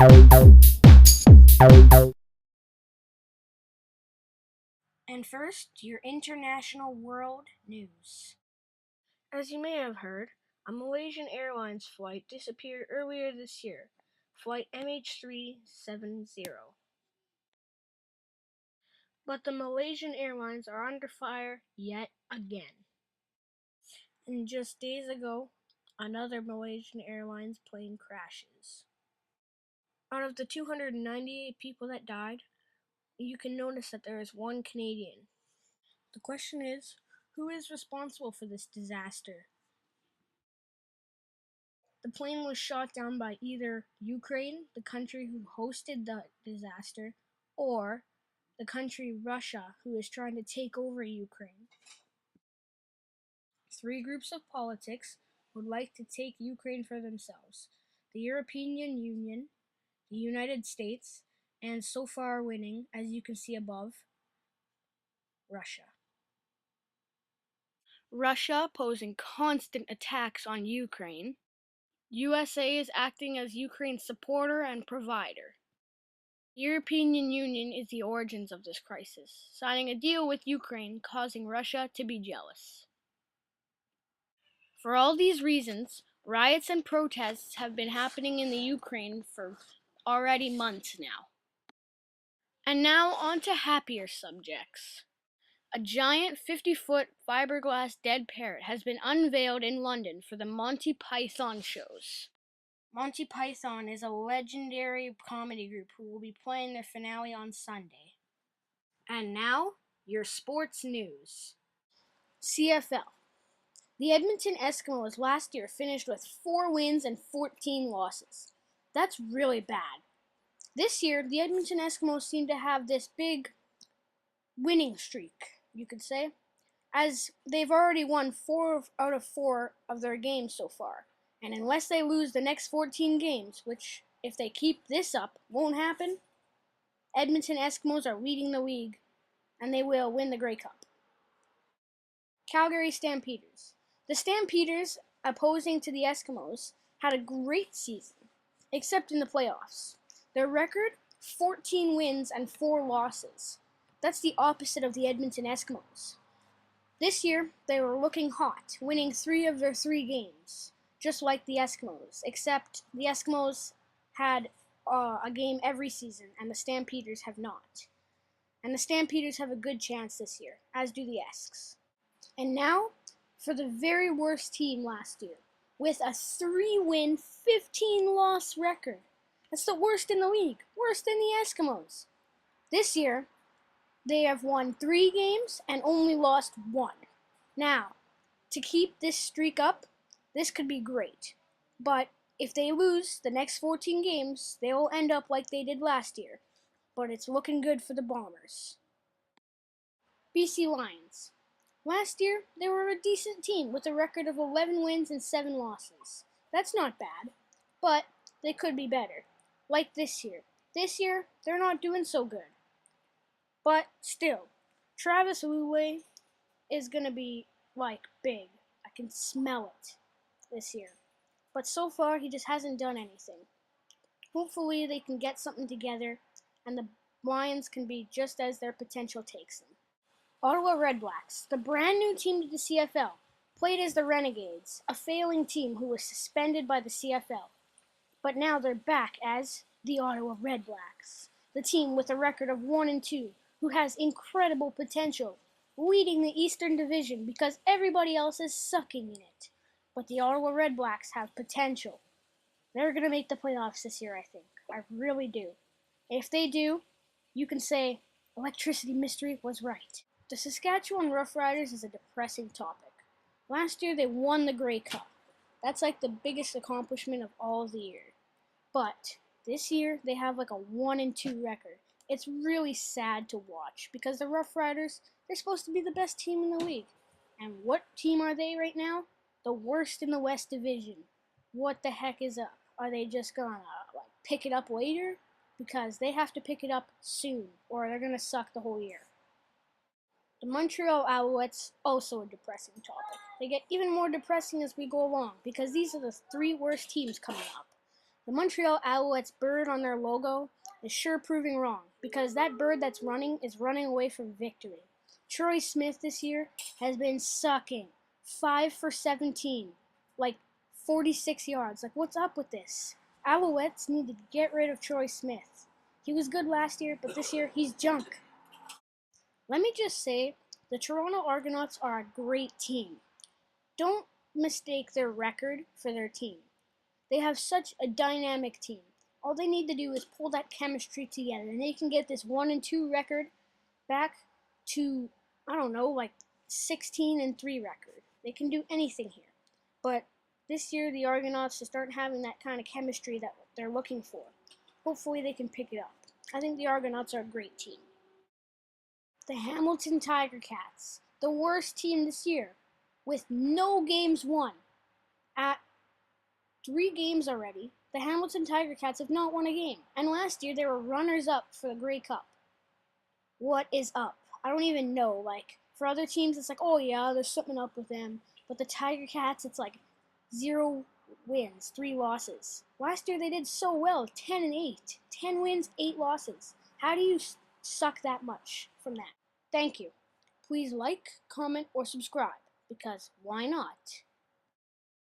And first, your international world news. As you may have heard, a Malaysian Airlines flight disappeared earlier this year, flight MH370. But the Malaysian Airlines are under fire yet again. And just days ago, another Malaysian Airlines plane crashes. Out of the 298 people that died, you can notice that there is one Canadian. The question is, who is responsible for this disaster? The plane was shot down by either Ukraine, the country who hosted the disaster, or the country Russia, who is trying to take over Ukraine. Three groups of politics would like to take Ukraine for themselves: the European Union, the United States, and so far winning, as you can see above, Russia. Russia posing constant attacks on Ukraine. USA is acting as Ukraine's supporter and provider. The European Union is the origins of this crisis, signing a deal with Ukraine, causing Russia to be jealous. For all these reasons, riots and protests have been happening in the Ukraine for already months now. And now on to happier subjects. A giant 50-foot fiberglass dead parrot has been unveiled in London for the Monty Python shows. Monty Python is a legendary comedy group who will be playing their finale on Sunday. And now, your sports news. CFL. The Edmonton Eskimos last year finished with 4 wins and 14 losses. That's really bad. This year, the Edmonton Eskimos seem to have this big winning streak, you could say, as they've already won 4 out of 4 of their games so far. And unless they lose the next 14 games, which, if they keep this up, won't happen, Edmonton Eskimos are leading the league, and they will win the Grey Cup. Calgary Stampeders. The Stampeders, opposing to the Eskimos, had a great season, except in the playoffs. Their record, 14 wins and 4 losses. That's the opposite of the Edmonton Eskimos. This year, they were looking hot, winning 3 of their 3 games, just like the Eskimos, except the Eskimos had a game every season, and the Stampeders have not. And the Stampeders have a good chance this year, as do the Esks. And now, for the very worst team last year, with a 3-win, 15-loss record. That's the worst in the league, worse than the Eskimos. This year, they have won 3 games and only lost 1. Now, to keep this streak up, this could be great. But if they lose the next 14 games, they will end up like they did last year. But it's looking good for the Bombers. BC Lions. Last year, they were a decent team with a record of 11 wins and 7 losses. That's not bad, but they could be better. Like this year. This year, they're not doing so good. But still, Travis Luway is going to be, big. I can smell it this year. But so far, he just hasn't done anything. Hopefully, they can get something together, and the Lions can be just as their potential takes them. Ottawa Redblacks, the brand new team to the CFL, played as the Renegades, a failing team who was suspended by the CFL. But now they're back as the Ottawa Redblacks, the team with a record of 1-2, who has incredible potential, leading the Eastern Division because everybody else is sucking in it. But the Ottawa Redblacks have potential. They're going to make the playoffs this year, I think. I really do. If they do, you can say Electricity Mystery was right. The Saskatchewan Roughriders is a depressing topic. Last year they won the Grey Cup. That's like the biggest accomplishment of all of the year. But this year they have like a 1-2 record. It's really sad to watch because the Roughriders, they're supposed to be the best team in the league. And what team are they right now? The worst in the West Division. What the heck is up? Are they just gonna pick it up later? Because they have to pick it up soon, or they're gonna suck the whole year. The Montreal Alouettes, also a depressing topic. They get even more depressing as we go along, because these are the 3 worst teams coming up. The The Montreal Alouettes bird on their logo is sure proving wrong, because that bird that's running is running away from victory. Troy Smith this year has been sucking. 5 for 17, like 46 yards. Like, what's up with this? Alouettes need to get rid of Troy Smith. He was good last year, but this year he's junk. Let me just say, the Toronto Argonauts are a great team. Don't mistake their record for their team. They have such a dynamic team. All they need to do is pull that chemistry together, and they can get this 1-2 record back to, I don't know, like 16-3 record. They can do anything here. But this year, the Argonauts to start having that kind of chemistry that they're looking for. Hopefully, they can pick it up. I think the Argonauts are a great team. The Hamilton Tiger Cats, the worst team this year, with no games won. At 3 games already, the Hamilton Tiger Cats have not won a game. And last year, they were runners-up for the Grey Cup. What is up? I don't even know. Like, for other teams, it's like, oh yeah, there's something up with them. But the Tiger Cats, it's like 0 wins, 3 losses. Last year, they did so well, 10-8. 10 wins, 8 losses. How do you suck that much from that? Thank you. Please like, comment, or subscribe, because why not?